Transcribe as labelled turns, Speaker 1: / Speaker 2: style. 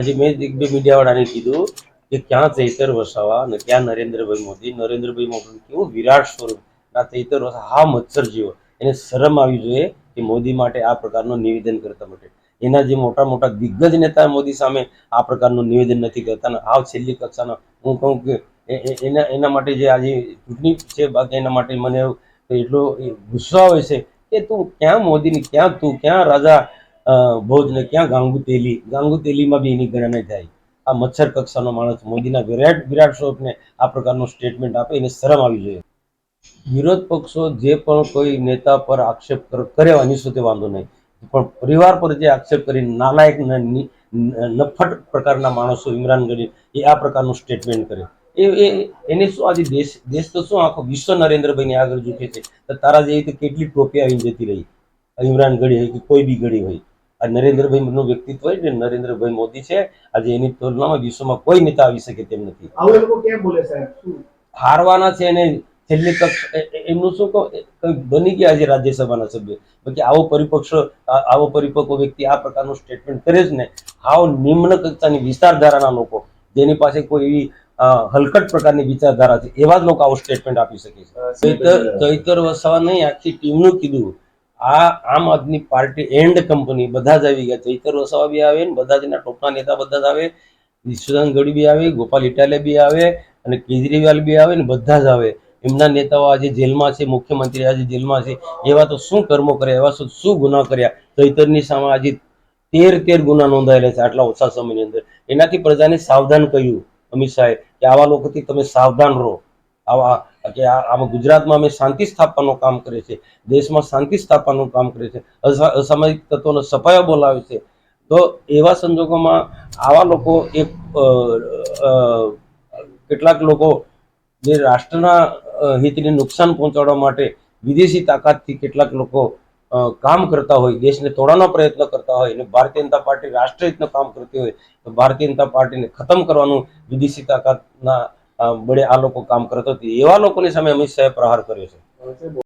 Speaker 1: હજી મેં એક બે મીડિયાવાળાને કીધું કે ક્યાં ચૈતર વસાવા અને ક્યાં નરેન્દ્રભાઈ મોદી. નરેન્દ્રભાઈ મોદી કેવું વિરાટ સ્વરૂપ, આ ચૈતર વસાવા હા મચ્છર જેવો. એને શરમ આવી જોઈએ કે મોદી માટે આ પ્રકારનું નિવેદન કરતા માટે. એના જે મોટા મોટા દિગ્ગજ નેતા મોદી સામે આ પ્રકારનું નિવેદન નથી કરતા. આ છેલ્લી કક્ષાનો હું કહું કે એના માટે જે આજે ચૂંટણી છે, બાકી એના માટે મને એટલો ગુસ્સો આવે છે કે તું ક્યાં મોદીની, ક્યાં તું, ક્યાં રાજા ભોજ ને ક્યાં ગાંગુતેલીમાં બી એની ગણના નહીં થાય. આ મચ્છર કક્ષાનો માણસ મોદીના વિરાટ સ્વરૂપને આ પ્રકારનું સ્ટેટમેન્ટ આપે, એને શરમ આવી જોઈએ. વિરોધ પક્ષો જે પણ કોઈ નેતા પર આક્ષેપ કરે એની સાથે વાંધો નહીં, પણ પરિવાર પર જે આક્ષેપ કરી નાલાયક નફટ પ્રકારના માણસો ઇમરાન ગઢી એ આ પ્રકારનું સ્ટેટમેન્ટ કરે એને શું આજે દેશ તો શું આખો વિશ્વ નરેન્દ્રભાઈની આગળ ઝૂકે છે. તો તારા જેવી તો કેટલી ટ્રોફી આવીને જતી રહી, ઇમરાન ગઢી હોય કે કોઈ બી ગઢી હોય. આ નરેન્દ્રભાઈ નું વ્યક્તિત્વ હોય ને, નરેન્દ્રભાઈ મોદી છે, આજે એની તુલનામાં વિશ્વમાં કોઈ નેતા આવી શકે તેમ નથી. હારવાના છે એને છેલ્લી એમનું શું બની ગયા છે રાજ્યસભાના સભ્ય. બાકી આવો પરિપક્વ વ્યક્તિ આ પ્રકારનું સ્ટેટમેન્ટ કરે જ ને, હાવ નિમ્ન કક્ષાની વિચારધારાના લોકો, જેની પાસે કોઈ એવી હલકટ પ્રકારની વિચારધારા છે, એવા જ લોકો આવું સ્ટેટમેન્ટ આપી શકે છે. ચૈતર વસાવા નહીં, આખી ટીમનું કીધું. આ આમ આદમી પાર્ટી એન્ડ કંપની બધા જ આવી ગયા. ચૈતર વસાવા બી આવે ને બધા જ એના ટોપના નેતા બધા જ આવે, વિશ્વનાથ ગઢવી બી આવે, ગોપાલ ઇટાલિયા બી આવે અને કેજરીવાલ બી આવે ને બધા જ આવે. એમના નેતાઓ આજે જેલમાં છે, મુખ્યમંત્રી આજે જેલમાં છે. એવા તો શું કર્મો કર્યા, એવા શું ગુના કર્યા. ચૈતરની સામે આજે 13 ગુના નોંધાયેલા છે આટલા ઓછા સમયની અંદર. એનાથી પ્રજાને સાવધાન કહ્યું અમિત શાહે કે આવા લોકોથી તમે સાવધાન રહો. આમાં ગુજરાતમાં અમે શાંતિ સ્થાપવાનું કામ કરે છે, દેશમાં શાંતિ સ્થાપવાનું કામ કરે છે, અસામાજિક તત્વોનો સફાયો બોલાવે છે. તો એવા સંજોગોમાં આવા લોકો કેટલાક લોકો જે રાષ્ટ્રના હિતને નુકસાન પહોંચાડવા માટે વિદેશી તાકાતથી કેટલાક લોકો કામ કરતા હોય, દેશને તોડવાનો પ્રયત્ન કરતા હોય અને ભારતીય જનતા પાર્ટી રાષ્ટ્રહિતનું કામ કરતી હોય, તો ભારતીય જનતા પાર્ટીને ખતમ કરવાનું વિદેશી તાકાતના બળે આ લોકો કામ કરતા હોય. એવા લોકોની સામે અમિત શાહે પ્રહાર કર્યો છે.